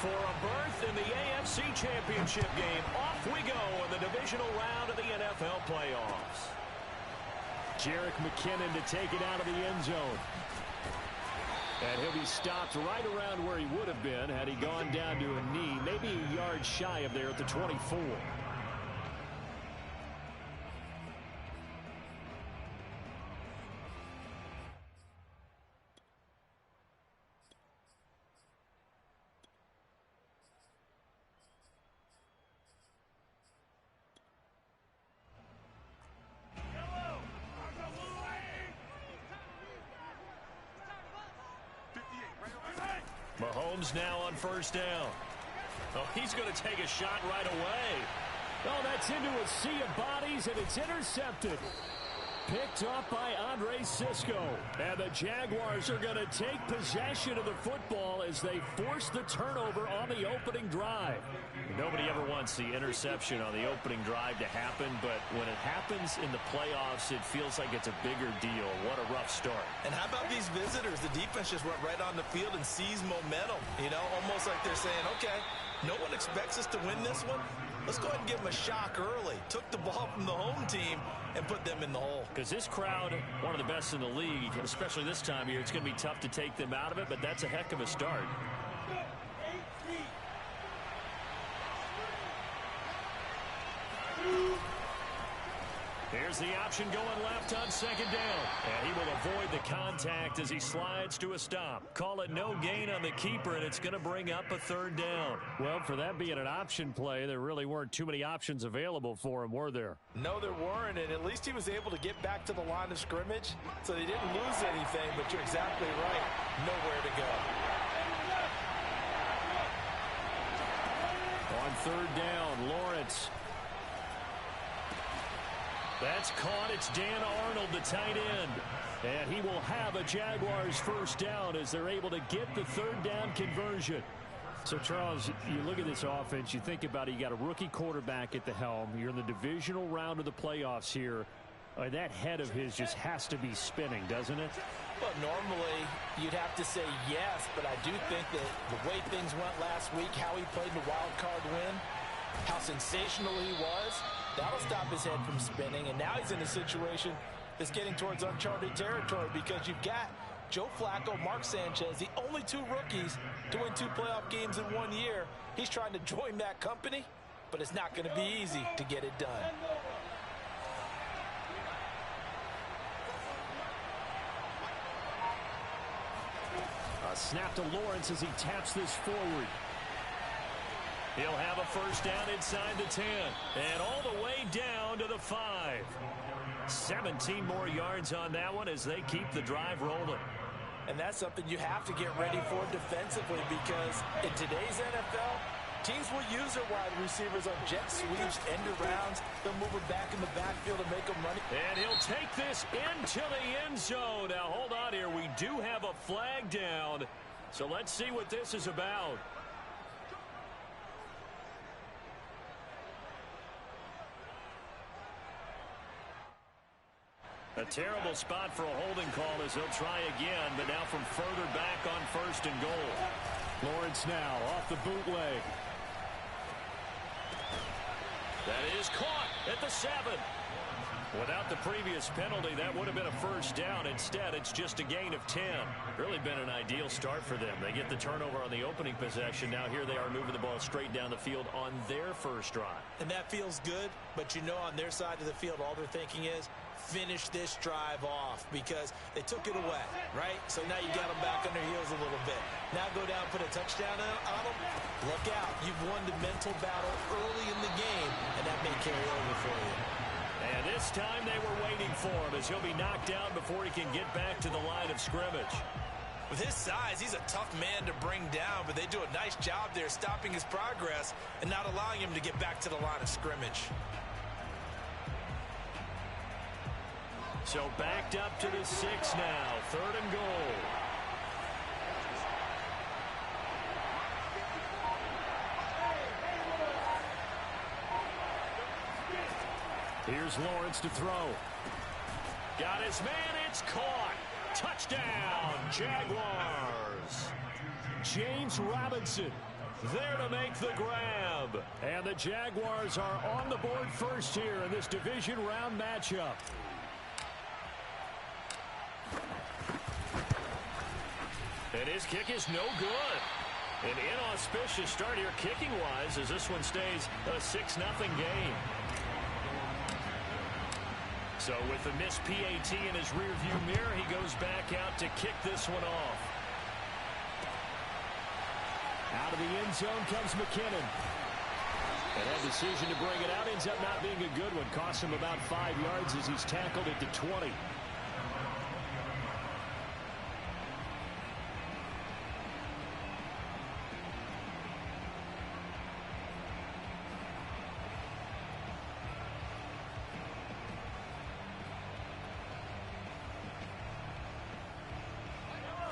for a berth in the AFC Championship game. Off we go in the divisional round of the NFL playoffs. Jerick McKinnon to take it out of the end zone. And he'll be stopped right around where he would have been had he gone down to a knee, maybe a yard shy of there at the 24. Mahomes now on first down. Oh, he's going to take a shot right away. Oh, that's into a sea of bodies, and it's intercepted. Picked up by Andre Sisco. And the Jaguars are going to take possession of the football as they force the turnover on the opening drive. Nobody ever wants the interception on the opening drive to happen, but when it happens in the playoffs, it feels like it's a bigger deal. What a rough start. And how about these visitors? The defense just went right on the field and seized momentum. You know, almost like they're saying, okay, no one expects us to win this one. Let's go ahead and give them a shock early. Took the ball from the home team and put them in the hole. Because this crowd, one of the best in the league, especially this time of year, it's going to be tough to take them out of it, but that's a heck of a start. Here's the option going left on second down. And he will avoid the contact as he slides to a stop. Call it no gain on the keeper, and it's going to bring up a third down. Well, for that being an option play, there really weren't too many options available for him, were there? No, there weren't, and at least he was able to get back to the line of scrimmage, so they didn't lose anything, but you're exactly right. Nowhere to go. On third down, Lawrence. That's caught. It's Dan Arnold, the tight end. And he will have a Jaguars first down as they're able to get the third down conversion. So, Charles, you look at this offense, you think about it, you got a rookie quarterback at the helm. You're in the divisional round of the playoffs here. That head of his just has to be spinning, doesn't it? Well, normally you'd have to say yes, but I do think that the way things went last week, how he played the wild card win, how sensational he was, that'll stop his head from spinning. And now he's in a situation that's getting towards uncharted territory because you've got Joe Flacco, Mark Sanchez, the only two rookies to win 2 playoff games in 1 year. He's trying to join that company, but it's not going to be easy to get it done. A snap to Lawrence as he taps this forward. He'll have a first down inside the 10. And all the way down to the 5. 17 more yards on that one as they keep the drive rolling. And that's something you have to get ready for defensively because in today's NFL, teams will use their wide receivers on jet sweeps, end arounds. They'll move it back in the backfield and make them run it. And he'll take this into the end zone. Now, hold on here. We do have a flag down. So let's see what this is about. A terrible spot for a holding call as he'll try again, but now from further back on first and goal. Lawrence now off the bootleg. That is caught at the 7. Without the previous penalty, that would have been a first down. Instead, it's just a gain of 10. Really been an ideal start for them. They get the turnover on the opening possession. Now here they are moving the ball straight down the field on their first drive. And that feels good, but you know on their side of the field, all they're thinking is, finish this drive off because they took it away, right? So now you got them back on their heels a little bit. Now go down, put a touchdown on them. Look out. You've won the mental battle early in the game, and that may carry over for you. And this time they were waiting for him as he'll be knocked down before he can get back to the line of scrimmage. With his size, he's a tough man to bring down, but they do a nice job there stopping his progress and not allowing him to get back to the line of scrimmage. So backed up to the 6 now. 3rd and goal. Here's Lawrence to throw. Got his man. It's caught. Touchdown, Jaguars. James Robinson there to make the grab. And the Jaguars are on the board first here in this division round matchup. And his kick is no good. An inauspicious start here kicking-wise as this one stays a 6-0 game. So with the missed PAT in his rearview mirror, he goes back out to kick this one off. Out of the end zone comes McKinnon. And that decision to bring it out ends up not being a good one. Costs him about 5 yards as he's tackled at the 20.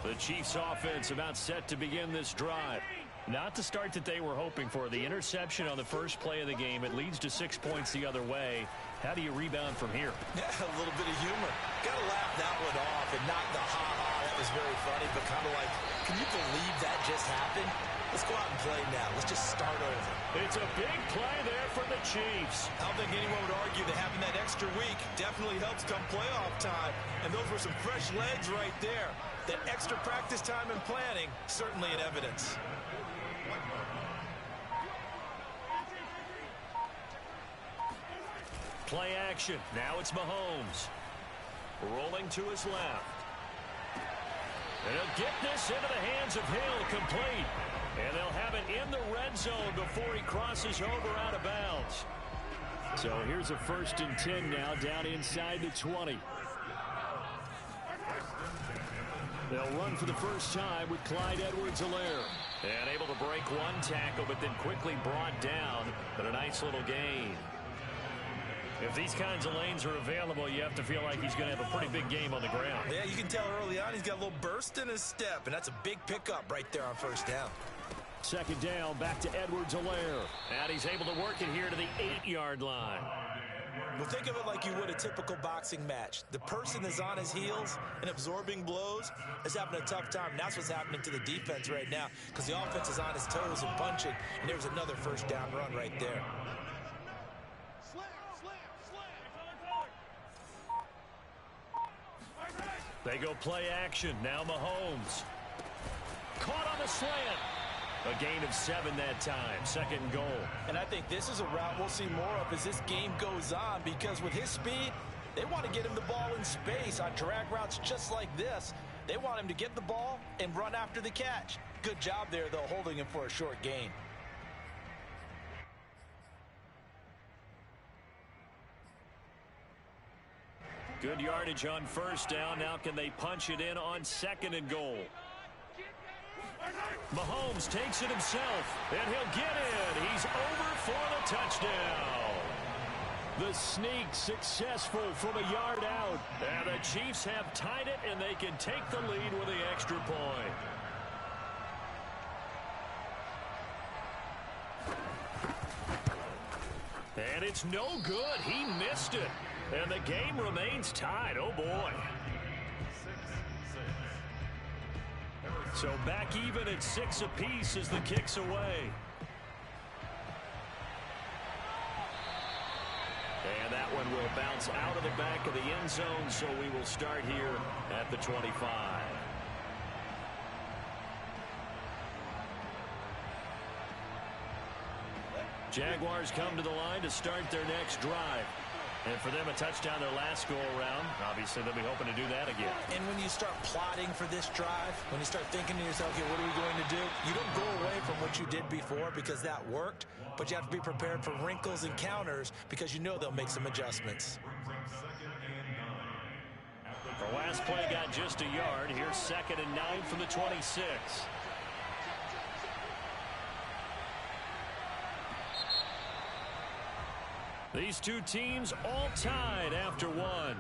The Chiefs offense about set to begin this drive. Not the start that they were hoping for. The interception on the first play of the game. It leads to 6 points the other way. How do you rebound from here? Yeah, a little bit of humor. Got to laugh that one off and not the ha-ha. That was very funny, but kind of like, can you believe that just happened? Let's go out and play now. Let's just start over. It's a big play there for the Chiefs. I don't think anyone would argue that having that extra week definitely helps come playoff time. And those were some fresh legs right there. That extra practice time and planning, certainly in evidence. Play action. Now it's Mahomes. Rolling to his left. And he'll get this into the hands of Hill, complete. And they'll have it in the red zone before he crosses over out of bounds. So here's a 1st and 10 now down inside the 20. They'll run for the first time with Clyde Edwards-Helaire. And able to break one tackle, but then quickly brought down. But a nice little gain. If these kinds of lanes are available, you have to feel like he's going to have a pretty big game on the ground. Yeah, you can tell early on he's got a little burst in his step, and that's a big pickup right there on first down. 2nd down, back to Edwards-Helaire. And he's able to work it here to the 8-yard line. Well, think of it like you would a typical boxing match. The person is on his heels and absorbing blows is having a tough time. And that's what's happening to the defense right now because the offense is on his toes and punching, and there's another first down run right there. They go play action. Now Mahomes. Caught on the slant. A gain of 7 that time. 2nd and goal. And I think this is a route we'll see more of as this game goes on because with his speed, they want to get him the ball in space on drag routes just like this. They want him to get the ball and run after the catch. Good job there, though, holding him for a short gain. Good yardage on first down. Now can they punch it in on 2nd and goal? Mahomes takes it himself, and he'll get in. He's over for the touchdown. The sneak successful from a yard out. And the Chiefs have tied it, and they can take the lead with the extra point. And it's no good. He missed it. And the game remains tied. Oh, boy. So back even at 6 apiece as the kick's away. And that one will bounce out of the back of the end zone, so we will start here at the 25. Jaguars come to the line to start their next drive. And for them, a touchdown their last go-around. Obviously, they'll be hoping to do that again. And when you start plotting for this drive, when you start thinking to yourself, okay, what are we going to do? You don't go away from what you did before because that worked, but you have to be prepared for wrinkles and counters because you know they'll make some adjustments. The last play got just a yard. Here's 2nd and 9 from the 26. These two teams all tied after one.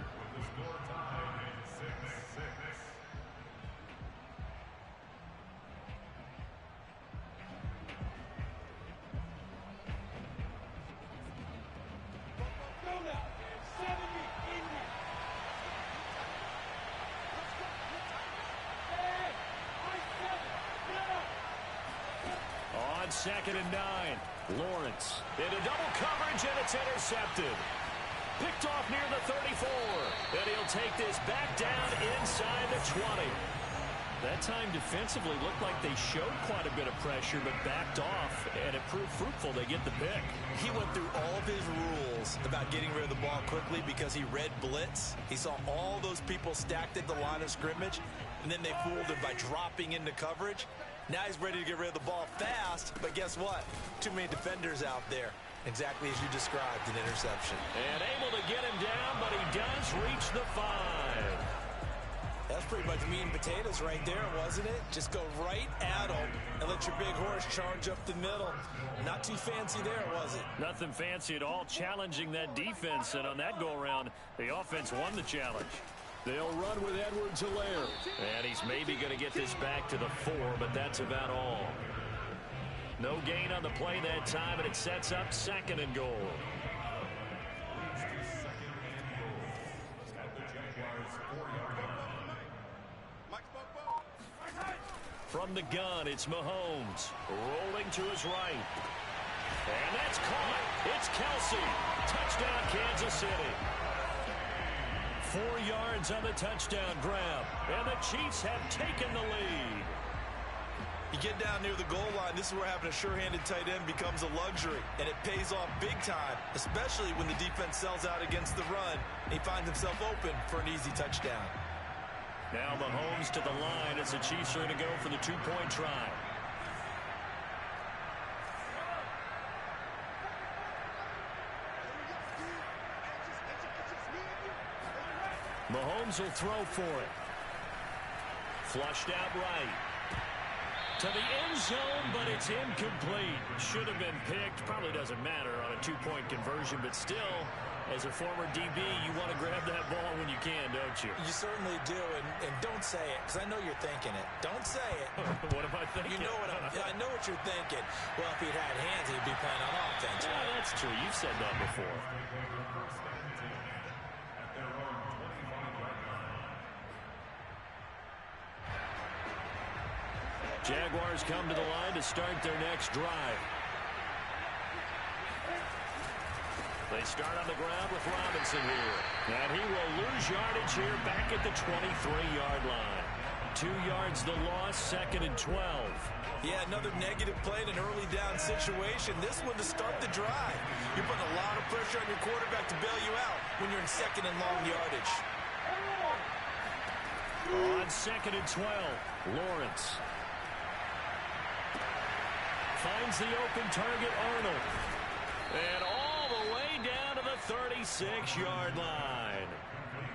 2nd and 9. Lawrence into double coverage, and it's intercepted. Picked off near the 34. And he'll take this back down inside the 20. That time defensively looked like they showed quite a bit of pressure, but backed off, and it proved fruitful. They get the pick. He went through all of his rules about getting rid of the ball quickly because he read blitz. He saw all those people stacked at the line of scrimmage, and then they fooled him by dropping into coverage. Now he's ready to get rid of the ball fast, but guess what? Too many defenders out there. Exactly as you described, an interception. And able to get him down, but he does reach the 5. That's pretty much meat and potatoes right there, wasn't it? Just go right at him and let your big horse charge up the middle. Not too fancy there, was it? Nothing fancy at all, challenging that defense. And on that go-around, the offense won the challenge. They'll run with Edwards-Helaire. And he's maybe going to get this back to the 4, but that's about all. No gain on the play that time, and it sets up 2nd and goal. From the gun, it's Mahomes. Rolling to his right. And that's caught. It's Kelsey. Touchdown, Kansas City. 4 yards on the touchdown grab. And the Chiefs have taken the lead. You get down near the goal line, this is where having a sure-handed tight end becomes a luxury, and it pays off big time, especially when the defense sells out against the run, and he finds himself open for an easy touchdown. Now Mahomes to the line as the Chiefs are going to go for the 2-point try. Mahomes will throw for it. Flushed out right. To the end zone, but it's incomplete. Should have been picked. Probably doesn't matter on a 2-point conversion, but still, as a former DB, you want to grab that ball when you can, don't you? You certainly do, and don't say it, because I know you're thinking it. Don't say it. What am I thinking? You know what I know what you're thinking. Well, if he'd had hands, he'd be playing on offense. Yeah, that's true. You've said that before. Jaguars come to the line to start their next drive. They start on the ground with Robinson here. And he will lose yardage here back at the 23-yard line. 2 yards the loss, 2nd and 12. Yeah, another negative play in an early down situation. This one to start the drive. You're putting a lot of pressure on your quarterback to bail you out when you're in 2nd and long yardage. On 2nd and 12, Lawrence. Finds the open target, Arnold. And all the way down to the 36-yard line.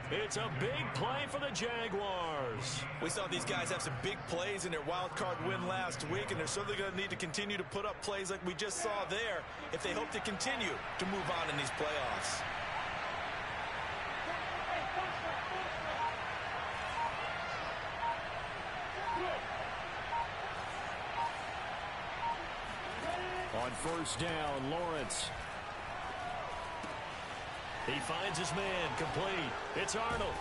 It's a big play for the Jaguars. We saw these guys have some big plays in their wild card win last week, and they're certainly going to need to continue to put up plays like we just saw there if they hope to continue to move on in these playoffs. On 1st down, Lawrence. He finds his man, complete. It's Arnold.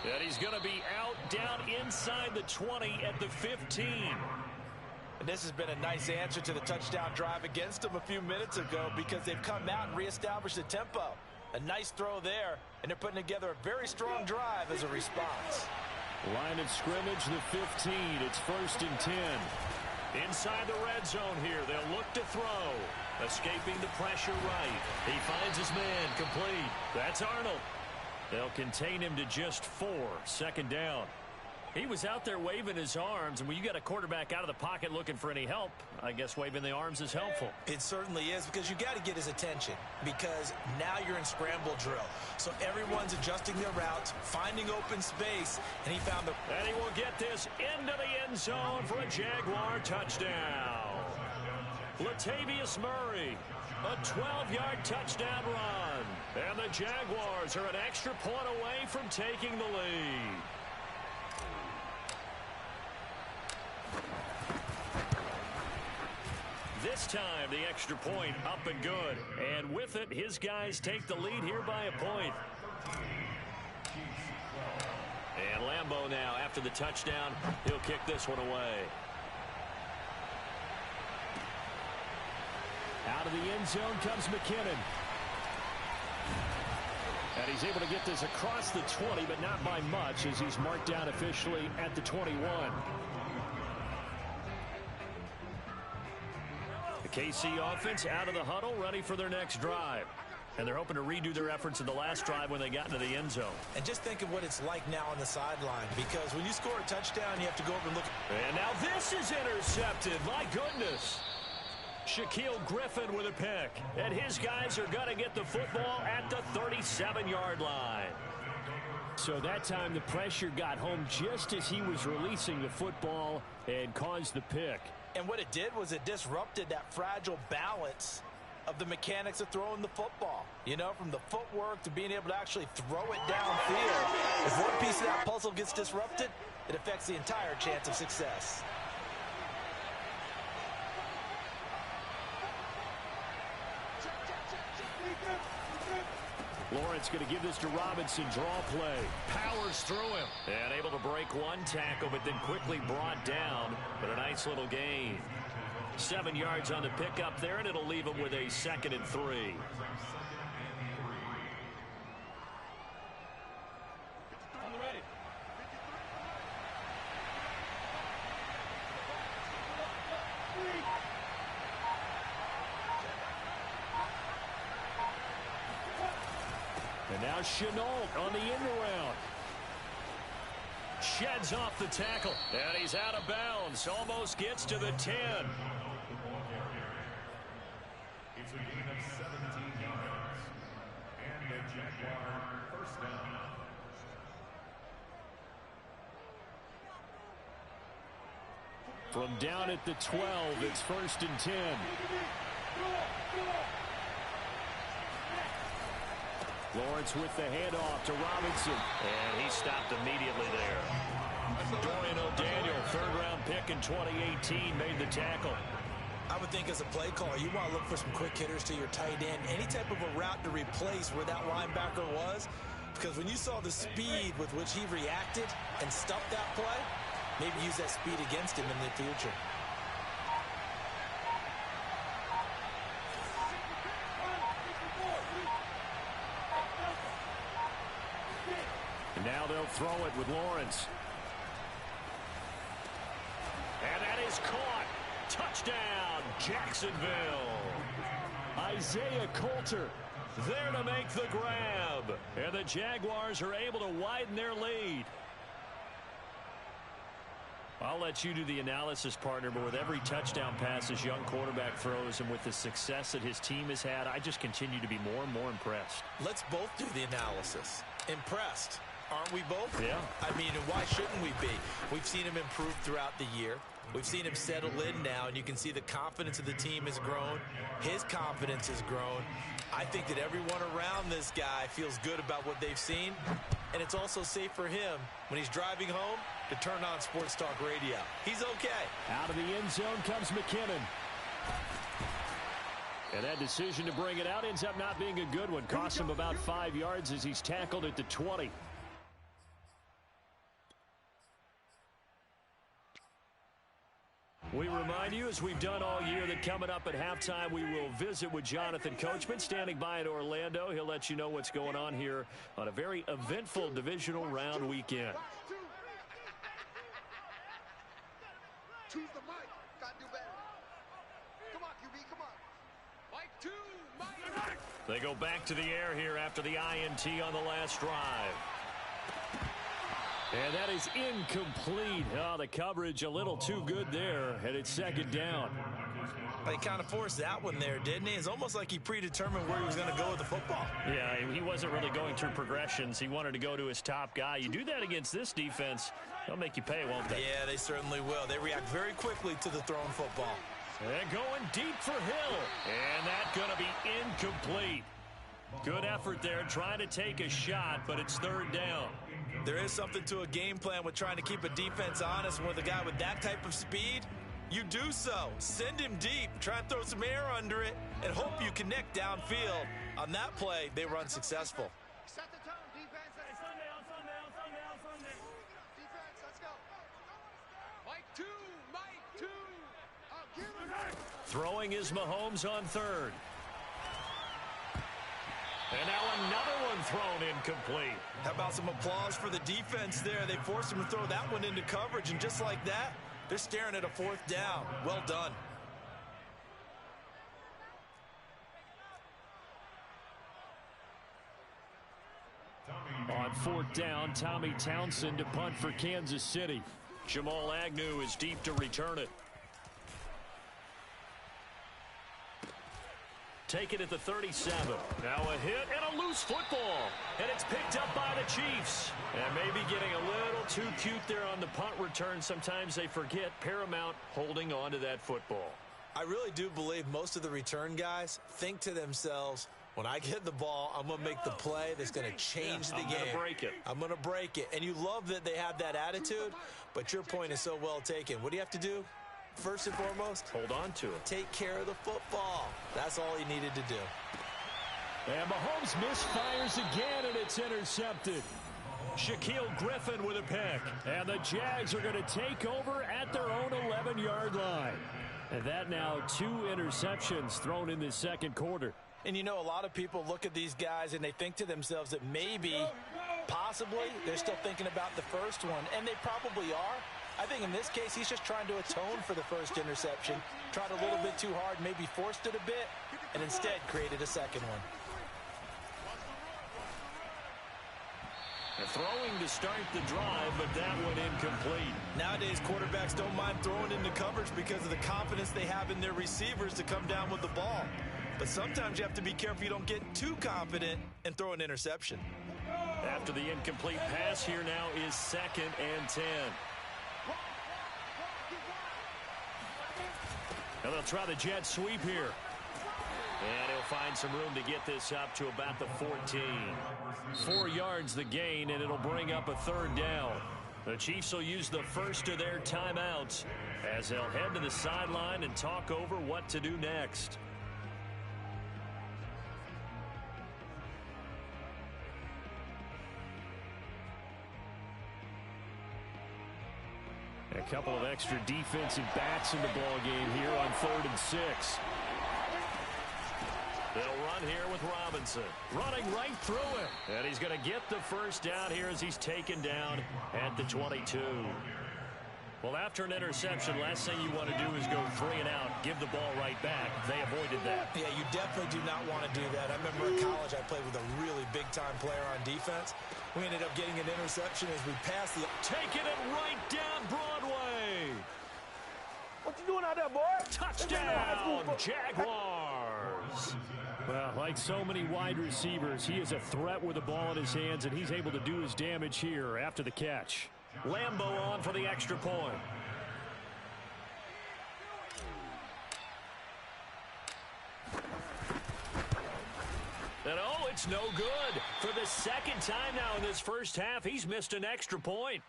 And he's going to be out down inside the 20 at the 15. And this has been a nice answer to the touchdown drive against them a few minutes ago because they've come out and reestablished the tempo. A nice throw there, and they're putting together a very strong drive as a response. Line of scrimmage, the 15. It's 1st and 10. Inside the red zone here, they'll look to throw. Escaping the pressure right. He finds his man, complete. That's Arnold. They'll contain him to just 4. 2nd down. He was out there waving his arms, and when you got a quarterback out of the pocket looking for any help, I guess waving the arms is helpful. It certainly is, because you got to get his attention, because now you're in scramble drill. So everyone's adjusting their routes, finding open space, and he found the... And he will get this into the end zone for a Jaguar touchdown. Latavius Murray, a 12-yard touchdown run. And the Jaguars are an extra point away from taking the lead. This time, the extra point up and good. And with it, his guys take the lead here by a point. And Lambeau now, after the touchdown, he'll kick this one away. Out of the end zone comes McKinnon. And he's able to get this across the 20, but not by much, as he's marked down officially at the 21. The KC offense out of the huddle, ready for their next drive. And they're hoping to redo their efforts in the last drive when they got into the end zone. And just think of what it's like now on the sideline, because when you score a touchdown, you have to go over and look. And now this is intercepted. My goodness. Shaquille Griffin with a pick. And his guys are going to get the football at the 37-yard line. So that time the pressure got home just as he was releasing the football and caused the pick. And what it did was it disrupted that fragile balance of the mechanics of throwing the football. You know, from the footwork to being able to actually throw it downfield. If one piece of that puzzle gets disrupted, it affects the entire chance of success. Lawrence going to give this to Robinson. Draw play. Powers through him. And able to break one tackle, but then quickly brought down. But a nice little gain. 7 yards on the pickup there, and it'll leave him with a 2nd and 3. And now Shenault on the end around. Sheds off the tackle, and he's out of bounds. Almost gets to the 10. It's a gain of 17 yards. And the Jaguar first down. From down at the 12, it's 1st and 10. Lawrence with the handoff to Robinson. And he stopped immediately there. Dorian O'Daniel, 3rd-round pick in 2018, made the tackle. I would think as a play caller, you want to look for some quick hitters to your tight end. Any type of a route to replace where that linebacker was. Because when you saw the speed with which he reacted and stuffed that play, maybe use that speed against him in the future. And now they'll throw it with Lawrence. And that is caught. Touchdown, Jacksonville. Isaiah Coulter there to make the grab. And the Jaguars are able to widen their lead. I'll let you do the analysis, partner, but with every touchdown pass this young quarterback throws and with the success that his team has had, I just continue to be more and more impressed. Let's both do the analysis. Impressed. Aren't we both? Yeah. I mean, and why shouldn't we be? We've seen him improve throughout the year. We've seen him settle in now, and you can see the confidence of the team has grown. His confidence has grown. I think that everyone around this guy feels good about what they've seen, and it's also safe for him when he's driving home to turn on Sports Talk Radio. He's okay. Out of the end zone comes McKinnon. And that decision to bring it out ends up not being a good one. Costs him about 5 yards as he's tackled at the 20. We remind you, as we've done all year, that coming up at halftime, we will visit with Jonathan Coachman, standing by in Orlando. He'll let you know what's going on here on a very eventful divisional round weekend. Choose the mic. Gotta do better. Come on, QB, come on. Mike 2, Mike. They go back to the air here after the INT on the last drive. And that is incomplete. Oh, the coverage a little too good there, and it's 2nd down. He kind of forced that one there, didn't he? It's almost like he predetermined where he was going to go with the football. Yeah, he wasn't really going through progressions. He wanted to go to his top guy. You do that against this defense, they'll make you pay, won't they? Yeah, they certainly will. They react very quickly to the thrown football. And going deep for Hill. And that's going to be incomplete. Good effort there, trying to take a shot, but it's 3rd down. There is something to a game plan with trying to keep a defense honest. With a guy with that type of speed, you do so. Send him deep. Try and throw some air under it and hope you connect downfield. On that play, they were unsuccessful. Set the tone, defense. Defense, let's go. Mike 2, Mike 2. Give him. Throwing is Mahomes on third. And now another one thrown incomplete. How about some applause for the defense there? They forced him to throw that one into coverage, and just like that, they're staring at a fourth down. Well done. On fourth down, Tommy Townsend to punt for Kansas City. Jamal Agnew is deep to return it. Take it at the 37. Now a hit and a loose football. And it's picked up by the Chiefs. And maybe getting a little too cute there on the punt return. Sometimes they forget paramount holding on to that football. I really do believe most of the return guys think to themselves, when I get the ball, I'm going to make the play that's going to change the game. I'm going to break it. I'm going to break it. And you love that they have that attitude, but your point is so well taken. What do you have to do? First and foremost, hold on to it. Take care of the football. That's all he needed to do. And Mahomes misfires again, and it's intercepted. Shaquille Griffin with a pick. And the Jags are going to take over at their own 11-yard line. And that now 2 interceptions thrown in the second quarter. And you know, a lot of people look at these guys and they think to themselves that maybe, possibly, they're still thinking about the first one. And they probably are. I think in this case, he's just trying to atone for the first interception. Tried a little bit too hard, maybe forced it a bit, and instead created a second one. Throwing to start the drive, but that one incomplete. Nowadays, quarterbacks don't mind throwing into coverage because of the confidence they have in their receivers to come down with the ball. But sometimes you have to be careful you don't get too confident and throw an interception. After the incomplete pass, here now is 2nd and 10. And they'll try the jet sweep here. And he'll find some room to get this up to about the 14. 4 yards the gain, and it'll bring up a 3rd down. The Chiefs will use the first of their timeouts as they'll head to the sideline and talk over what to do next. A couple of extra defensive backs in the ball game here on 3rd and 6. They'll run here with Robinson. Running right through it. And he's going to get the first down here as he's taken down at the 22. Well, after an interception, last thing you want to do is go 3 and out, give the ball right back. They avoided that. Yeah, you definitely do not want to do that. I remember in college I played with a really big-time player on defense. We ended up getting an interception as we passed the... Taking it right down Broadway. What you doing out there, boy? Touchdown, Jaguars. Well, like so many wide receivers, he is a threat with the ball in his hands, and he's able to do his damage here after the catch. Lambo on for the extra point. And oh, it's no good. For the 2nd time now in this first half, he's missed an extra point.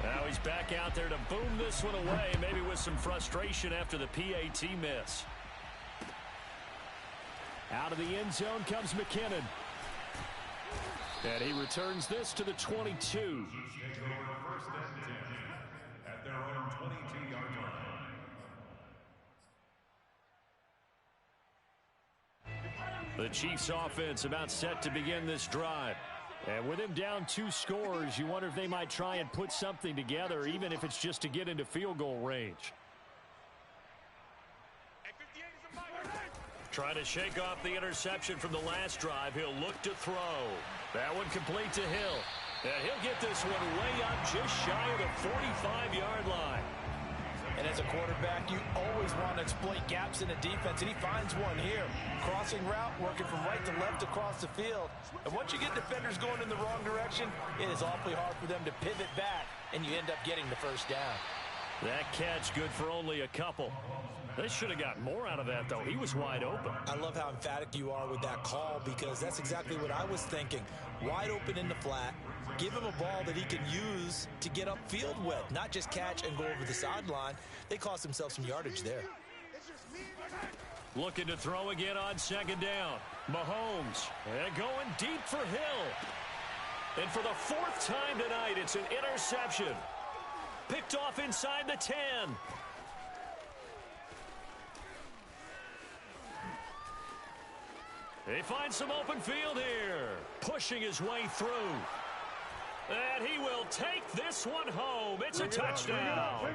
Now he's back out there to boom this one away, maybe with some frustration after the PAT miss. Out of the end zone comes McKinnon. And he returns this to the 22. First and 10 at their own 22-yard line. The Chiefs offense about set to begin this drive. And with him down 2 scores, you wonder if they might try and put something together, even if it's just to get into field goal range. Trying to shake off the interception from the last drive. He'll look to throw. That one complete to Hill. And he'll get this one way up just shy of the 45-yard line. And as a quarterback, you always want to exploit gaps in the defense, and he finds one here. Crossing route, working from right to left across the field. And once you get defenders going in the wrong direction, it is awfully hard for them to pivot back, and you end up getting the first down. That catch good for only a couple. They should have got more out of that, though. He was wide open. I love how emphatic you are with that call because that's exactly what I was thinking. Wide open in the flat. Give him a ball that he can use to get upfield with, not just catch and go over the sideline. They cost themselves some yardage there. Looking to throw again on 2nd down. Mahomes and going deep for Hill. And for the 4th time tonight, it's an interception. picked off inside the 10. They find some open field here. Pushing his way through. And he will take this one home. It's a touchdown.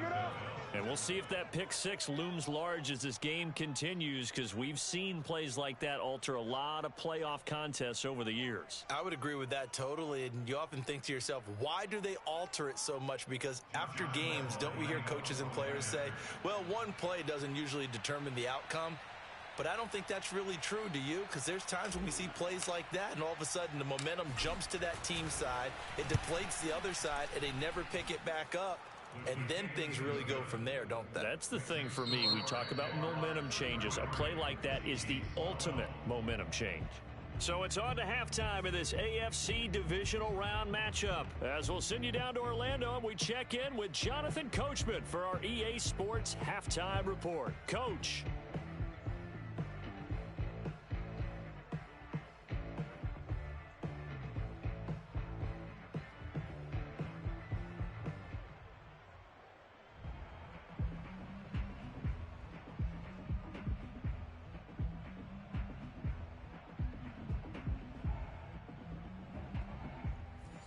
And we'll see if that pick six looms large as this game continues, because we've seen plays like that alter a lot of playoff contests over the years. I would agree with that totally. And you often think to yourself, why do they alter it so much? Because after games, don't we hear coaches and players say, well, one play doesn't usually determine the outcome? But I don't think that's really true, do you? Because there's times when we see plays like that, and all of a sudden the momentum jumps to that team side, it deflates the other side, and they never pick it back up. And then things really go from there, don't they? That's the thing for me. We talk about momentum changes. A play like that is the ultimate momentum change. So it's on to halftime of this AFC divisional round matchup. As we'll send you down to Orlando, and we check in with Jonathan Coachman for our EA Sports Halftime Report. Coach.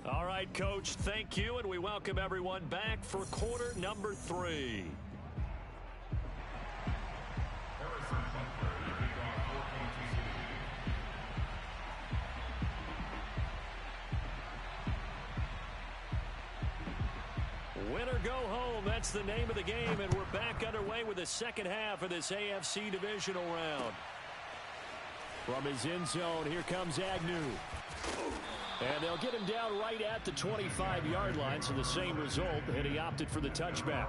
All right, Coach, thank you, and we welcome everyone back for quarter number 3. Win or go home, that's the name of the game, and we're back underway with the second half of this AFC divisional round. From his end zone, here comes Agnew. And they'll get him down right at the 25-yard line, so the same result, and he opted for the touchback.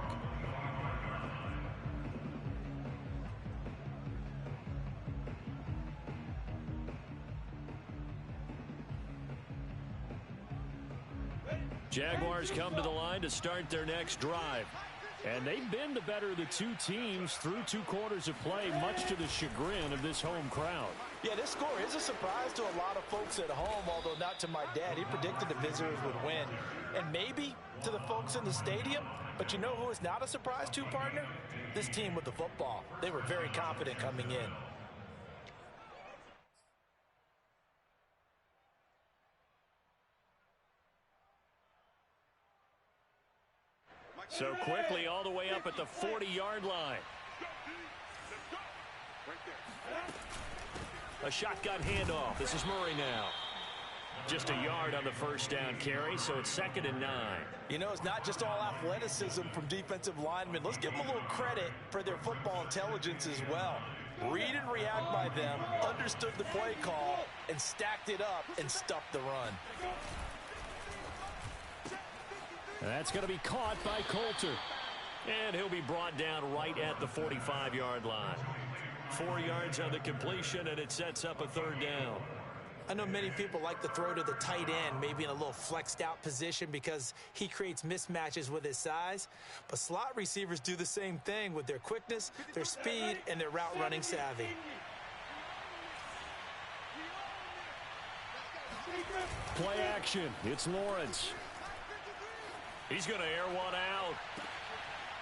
Jaguars come to the line to start their next drive. And they've been the better of the two teams through 2 quarters of play, much to the chagrin of this home crowd. Yeah, this score is a surprise to a lot of folks at home, although not to my dad. He predicted the visitors would win. And maybe to the folks in the stadium. But you know who is not a surprise to, partner? This team with the football. They were very confident coming in. So quickly all the way up at the 40-yard line. A shotgun handoff. This is Murray now. Just a yard on the first down carry, so it's 2nd and 9. You know, it's not just all athleticism from defensive linemen. Let's give them a little credit for their football intelligence as well. Read and react by them, understood the play call, and stacked it up and stuffed the run. That's going to be caught by Coulter. And he'll be brought down right at the 45-yard line. 4 yards on the completion, and it sets up a 3rd down. I know many people like to throw to the tight end, maybe in a little flexed out position because he creates mismatches with his size. But slot receivers do the same thing with their quickness, their speed, and their route running savvy. Play action. It's Lawrence. He's going to air one out.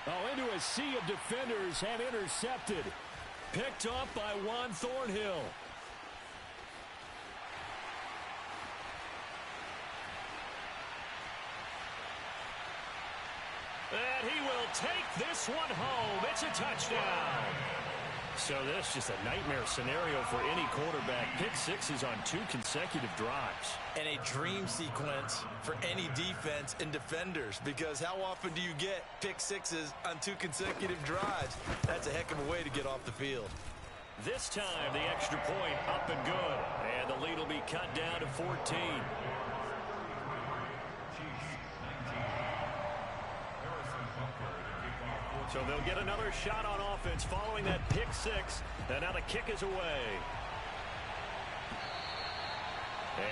Oh, into a sea of defenders and intercepted. Picked up by Juan Thornhill. And he will take this one home. It's a touchdown. So that's just a nightmare scenario for any quarterback. Pick sixes on 2 consecutive drives. And a dream sequence for any defense and defenders, because how often do you get pick sixes on 2 consecutive drives? That's a heck of a way to get off the field. This time, the extra point up and good. And the lead will be cut down to 14. So they'll get another shot on offense following that pick six. And now the kick is away.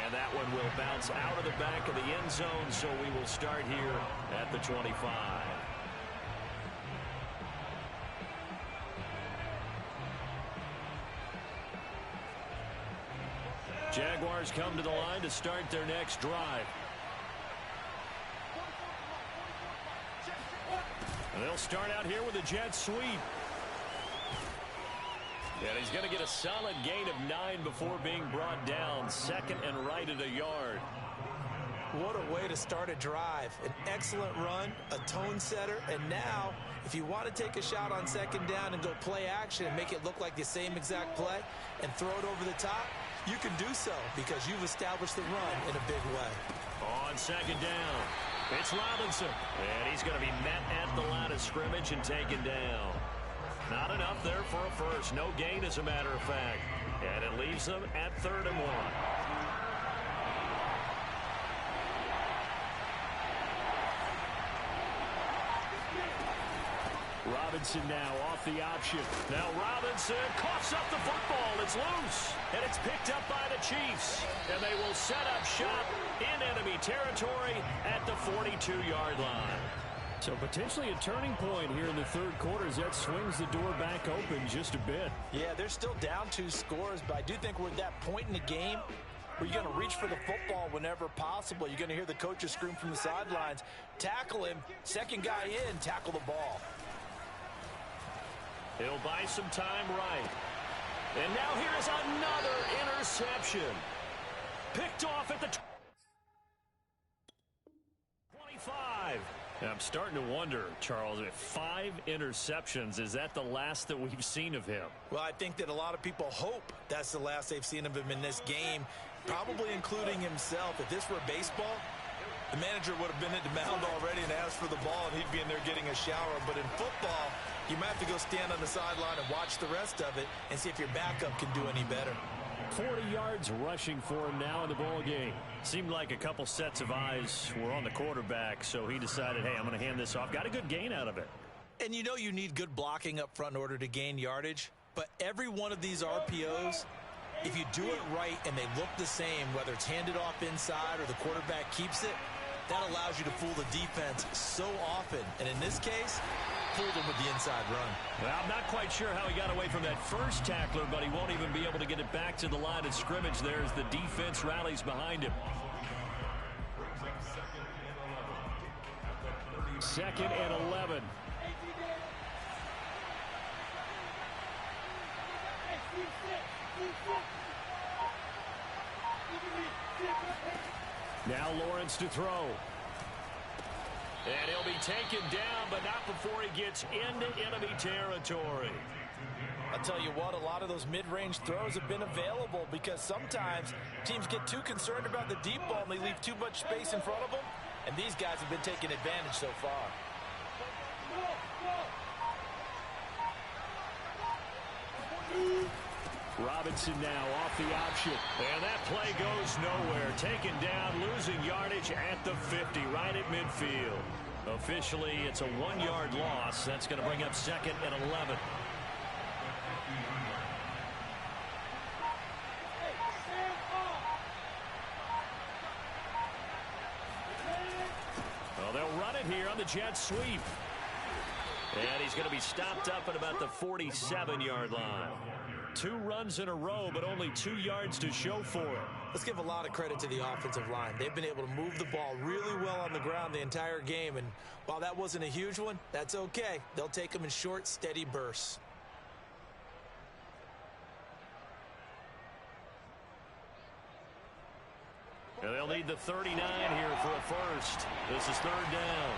And that one will bounce out of the back of the end zone, so we will start here at the 25. Jaguars come to the line to start their next drive. And they'll start out here with a jet sweep. And he's going to get a solid gain of 9 before being brought down. Second and right at a yard. What a way to start a drive. An excellent run, a tone setter, and now if you want to take a shot on second down and go play action and make it look like the same exact play and throw it over the top, you can do so because you've established the run in a big way. On second down, it's Robinson. And he's going to be met at the line of scrimmage and taken down. Not enough there for a first. No gain, as a matter of fact. And it leaves them at 3rd and 1. Robinson now off the option. Now Robinson coughs up the football. It's loose. And it's picked up by the Chiefs. And they will set up shop in enemy territory at the 42-yard line. So potentially a turning point here in the third quarter as that swings the door back open just a bit. Yeah, they're still down 2 scores, but I do think we're at that point in the game where you're going to reach for the football whenever possible. You're going to hear the coaches scream from the sidelines. Tackle him. Second guy in, tackle the ball. He'll buy some time right. And now here is another interception. Picked off at the 25. I'm starting to wonder, Charles, if 5 interceptions, is that the last that we've seen of him? Well, I think that a lot of people hope that's the last they've seen of him in this game, probably including himself. If this were baseball, the manager would have been at the mound already and asked for the ball, and he'd be in there getting a shower. But in football, you might have to go stand on the sideline and watch the rest of it and see if your backup can do any better. 40 yards rushing for him now in the ball game. Seemed like a couple sets of eyes were on the quarterback, so he decided, hey, I'm going to hand this off. Got a good gain out of it. And you know you need good blocking up front in order to gain yardage, but every one of these RPOs, if you do it right and they look the same, whether it's handed off inside or the quarterback keeps it, that allows you to fool the defense so often. And in this case, fooled him with the inside run. Well, I'm not quite sure how he got away from that first tackler, but he won't even be able to get it back to the line of scrimmage there as the defense rallies behind him. Second and 11. Now Lawrence to throw. And he'll be taken down, but not before he gets into enemy territory. I'll tell you what, a lot of those mid-range throws have been available because sometimes teams get too concerned about the deep ball and they leave too much space in front of them, and these guys have been taking advantage so far. Robinson now off the option. And that play goes nowhere. Taken down, losing yardage at the 50, right at midfield. Officially, it's a 1-yard loss. That's going to bring up second and 11. Well, they'll run it here on the jet sweep. And he's going to be stopped up at about the 47-yard line. 2 runs in a row, but only 2 yards to show for it. Let's give a lot of credit to the offensive line. They've been able to move the ball really well on the ground the entire game, and while that wasn't a huge one, that's okay. They'll take them in short, steady bursts. And they'll need the 39 here for a first. This is 3rd down.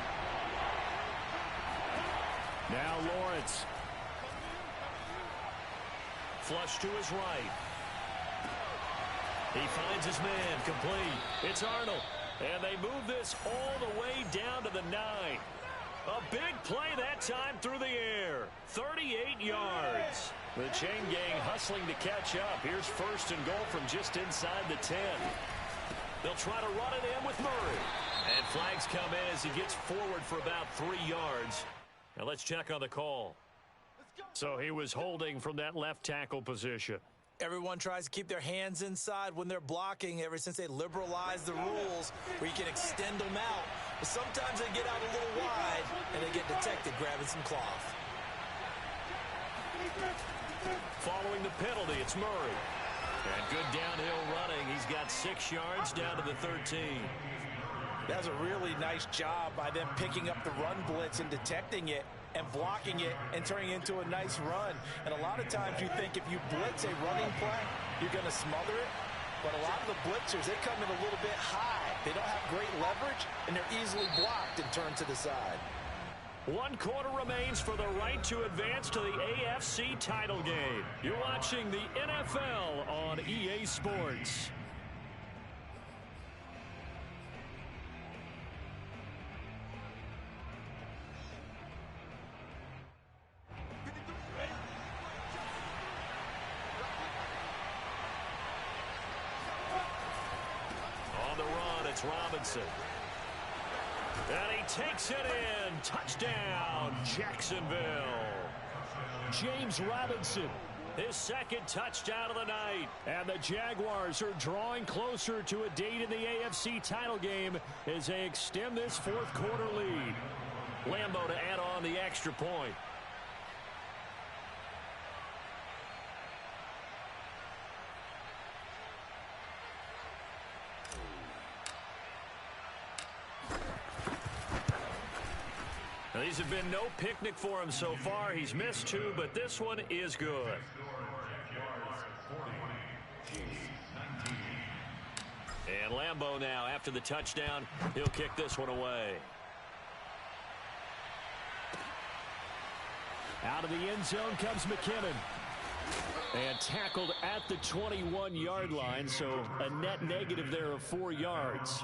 Now Lawrence. Flush to his right. He finds his man, complete. It's Arnold. And they move this all the way down to the 9. A big play that time through the air. 38 yards. The chain gang hustling to catch up. Here's 1st and goal from just inside the 10. They'll try to run it in with Murray. And flags come in as he gets forward for about 3 yards. Now let's check on the call. So he was holding from that left tackle position. Everyone tries to keep their hands inside when they're blocking ever since they liberalized the rules where you can extend them out. But sometimes they get out a little wide and they get detected grabbing some cloth. Following the penalty, it's Murray. And good downhill running. He's got 6 yards down to the 13. That's a really nice job by them picking up the run blitz and detecting it and blocking it and turning it into a nice run. And a lot of times you think if you blitz a running play, you're going to smother it. But a lot of the blitzers, they come in a little bit high. They don't have great leverage, and they're easily blocked and turned to the side. 1 quarter remains for the right to advance to the AFC title game. You're watching the NFL on EA Sports. On the run, it's Robinson. And he takes it in. Touchdown, Jacksonville. James Robinson, his second touchdown of the night. And the Jaguars are drawing closer to a date in the AFC title game as they extend this fourth quarter lead. Lambeau to add on the extra point. Now, these have been no picnic for him so far. He's missed 2, but this one is good. And Lambeau now, after the touchdown, he'll kick this one away. Out of the end zone comes McKinnon. And tackled at the 21-yard line, so a net negative there of 4 yards.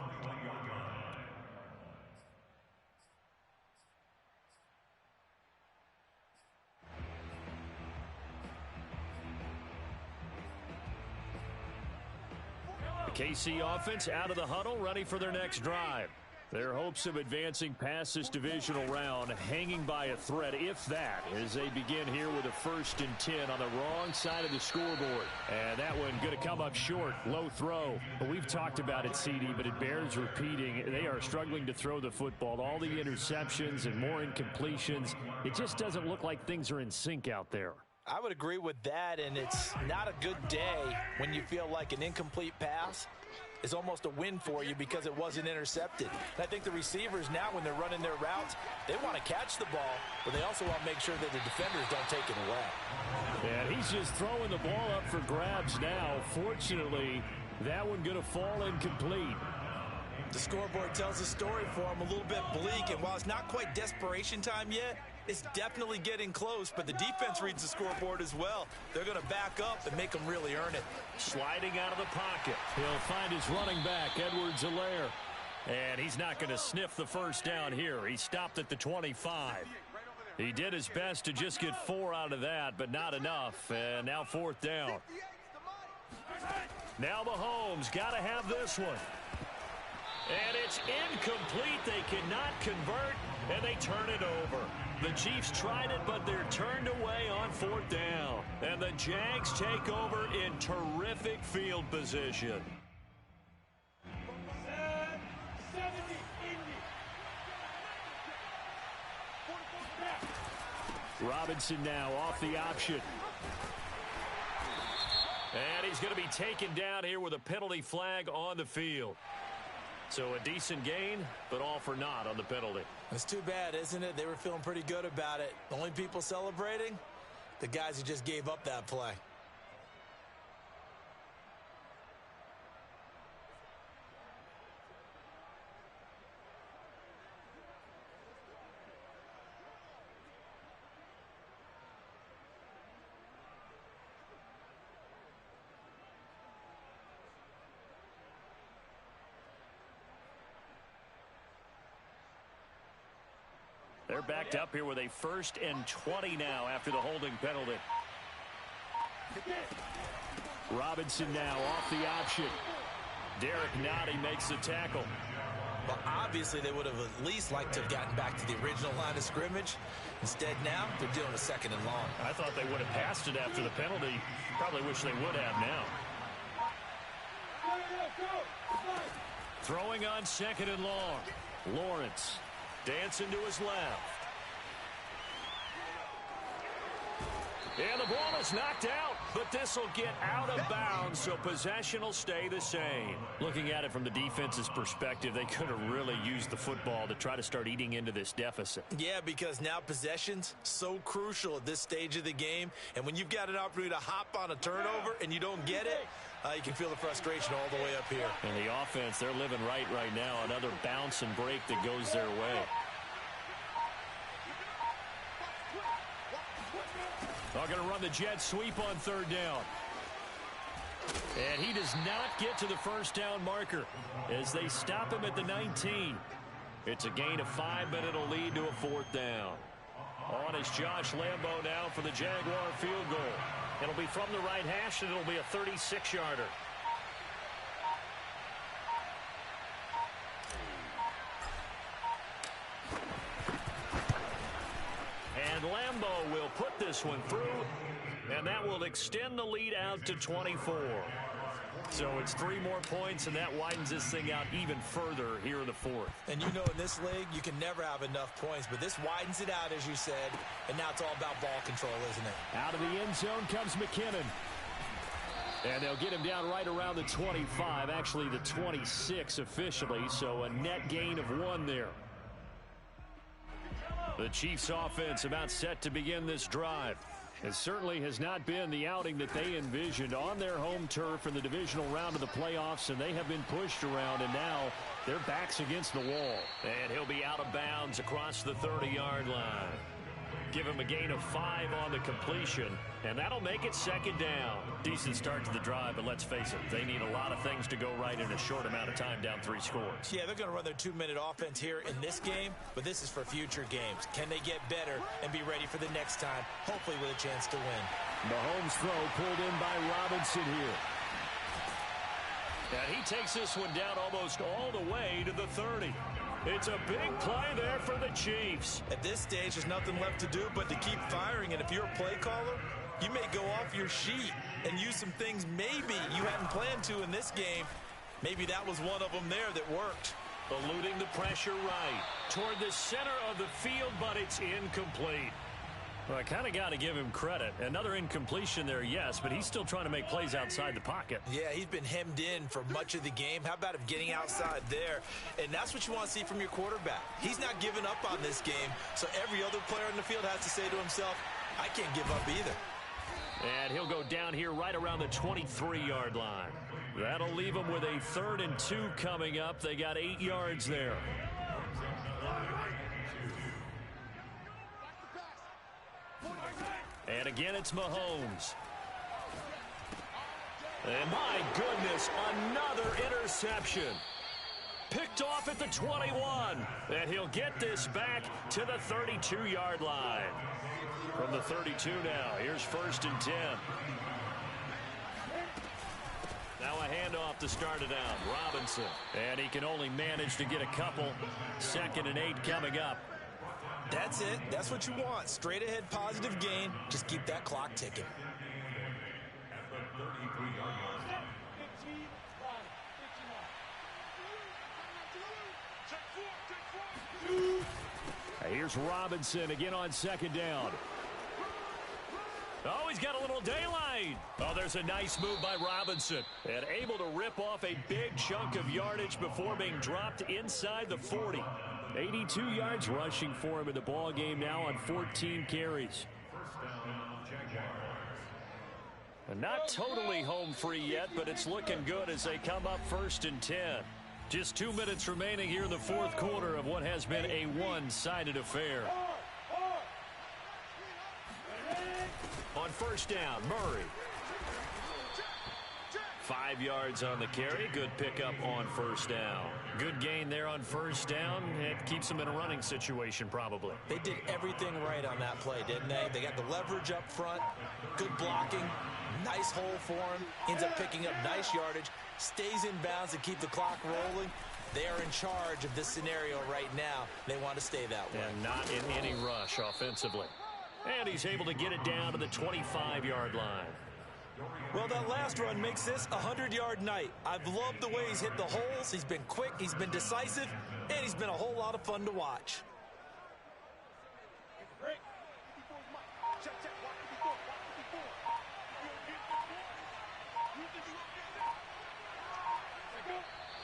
KC offense out of the huddle, ready for their next drive. Their hopes of advancing past this divisional round hanging by a thread, if that, as they begin here with a 1st and 10 on the wrong side of the scoreboard. And that one going to come up short, low throw. But we've talked about it, CD, but it bears repeating. They are struggling to throw the football. All the interceptions and more incompletions. It just doesn't look like things are in sync out there. I would agree with that, and it's not a good day when you feel like an incomplete pass is almost a win for you because it wasn't intercepted. And I think the receivers now, when they're running their routes, they want to catch the ball, but they also want to make sure that the defenders don't take it away. And he's just throwing the ball up for grabs now. Fortunately, that one going to fall incomplete. The scoreboard tells a story for him, a little bit bleak, and while it's not quite desperation time yet, it's definitely getting close, but the defense reads the scoreboard as well. They're going to back up and make them really earn it. Sliding out of the pocket. He'll find his running back, Edwards-Helaire. And he's not going to sniff the first down here. He stopped at the 25. He did his best to just get 4 out of that, but not enough. And now 4th down. Now Mahomes got to have this one. And it's incomplete. They cannot convert, and they turn it over. The Chiefs tried it, but they're turned away on 4th down. And the Jags take over in terrific field position. Robinson now off the option. And he's going to be taken down here with a penalty flag on the field. So a decent gain, but all for naught on the penalty. It's too bad, isn't it? They were feeling pretty good about it. The only people celebrating, the guys who just gave up that play. They're backed up here with a 1st and 20 now after the holding penalty. Robinson now off the option. Derek Nottie makes the tackle. Well, obviously they would have at least liked to have gotten back to the original line of scrimmage. Instead now, they're dealing with 2nd and long. I thought they would have passed it after the penalty. Probably wish they would have now. Throwing on 2nd and long. Lawrence dancing to his left. And the ball is knocked out, but this will get out of bounds, so possession will stay the same. Looking at it from the defense's perspective, they could have really used the football to try to start eating into this deficit. Yeah, because now possession's so crucial at this stage of the game, and when you've got an opportunity to hop on a turnover and you don't get it, you can feel the frustration all the way up here. And the offense, they're living right now. Another bounce and break that goes their way. They're going to run the jet sweep on third down. And he does not get to the first down marker as they stop him at the 19. It's a gain of 5, but it'll lead to a fourth down. On is Josh Lambo now for the Jaguar field goal. It'll be from the right hash, and it'll be a 36-yarder. And Lambo will put this one through, and that will extend the lead out to 24. So it's 3 more points, and that widens this thing out even further here in the fourth. And you know, in this league, you can never have enough points, but this widens it out, as you said, and now it's all about ball control, isn't it? Out of the end zone comes McKinnon. And they'll get him down right around the 25, actually the 26 officially, so a net gain of 1 there. The Chiefs offense about set to begin this drive. It certainly has not been the outing that they envisioned on their home turf in the divisional round of the playoffs, and they have been pushed around, and now their backs against the wall. And he'll be out of bounds across the 30-yard line. Give him a gain of 5 on the completion, and that'll make it second down. Decent start to the drive, but let's face it, they need a lot of things to go right in a short amount of time, down 3 scores. Yeah, they're going to run their 2-minute offense here in this game, but this is for future games. Can they get better and be ready for the next time, hopefully with a chance to win? Mahomes' throw pulled in by Robinson here. And he takes this one down almost all the way to the 30. It's a big play there for the Chiefs. At this stage, there's nothing left to do but to keep firing, and if you're a play caller, you may go off your sheet and use some things maybe you hadn't planned to in this game. Maybe that was one of them there that worked. Eluding the pressure right toward the center of the field, but it's incomplete. Well, I kind of got to give him credit. Another incompletion there, yes, but he's still trying to make plays outside the pocket. Yeah, he's been hemmed in for much of the game. How about him getting outside there? And that's what you want to see from your quarterback. He's not giving up on this game, so every other player in the field has to say to himself, I can't give up either. And he'll go down here right around the 23-yard line. That'll leave him with a 3rd and 2 coming up. They got 8 yards there. And again, it's Mahomes. And my goodness, another interception. Picked off at the 21. And he'll get this back to the 32-yard line. From the 32 now, here's 1st and 10. Now a handoff to start it out. Robinson. And he can only manage to get a couple. 2nd and 8 coming up. That's it. That's what you want. Straight ahead positive gain. Just keep that clock ticking. At the 33-yard line. Here's Robinson again on 2nd down. Oh, he's got a little daylight. Oh, there's a nice move by Robinson. And able to rip off a big chunk of yardage before being dropped inside the 40. 82 yards rushing for him in the ball game now on 14 carries. And not totally home free yet, but it's looking good as they come up 1st and 10. Just 2 minutes remaining here in the 4th quarter of what has been a one-sided affair. On 1st down, Murray. 5 yards on the carry. Good pickup on 1st down. Good gain there on 1st down. It keeps them in a running situation probably. They did everything right on that play, didn't they? They got the leverage up front, good blocking, nice hole for him, ends up picking up nice yardage, stays in bounds to keep the clock rolling. They are in charge of this scenario right now. They want to stay that way. And not in any rush offensively. And he's able to get it down to the 25-yard line. Well, that last run makes this a 100-yard night. I've loved the way he's hit the holes. He's been quick, he's been decisive, and he's been a whole lot of fun to watch.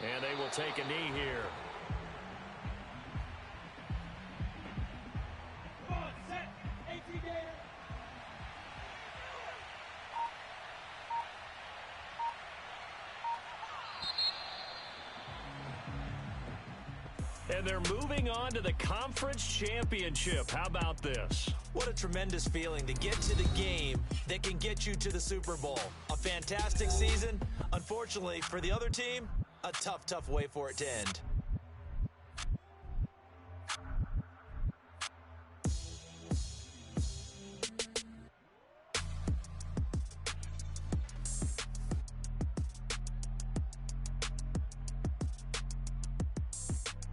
And they will take a knee here. And they're moving on to the conference championship. How about this? What a tremendous feeling to get to the game that can get you to the Super Bowl. A fantastic season. Unfortunately, for the other team, a tough way for it to end.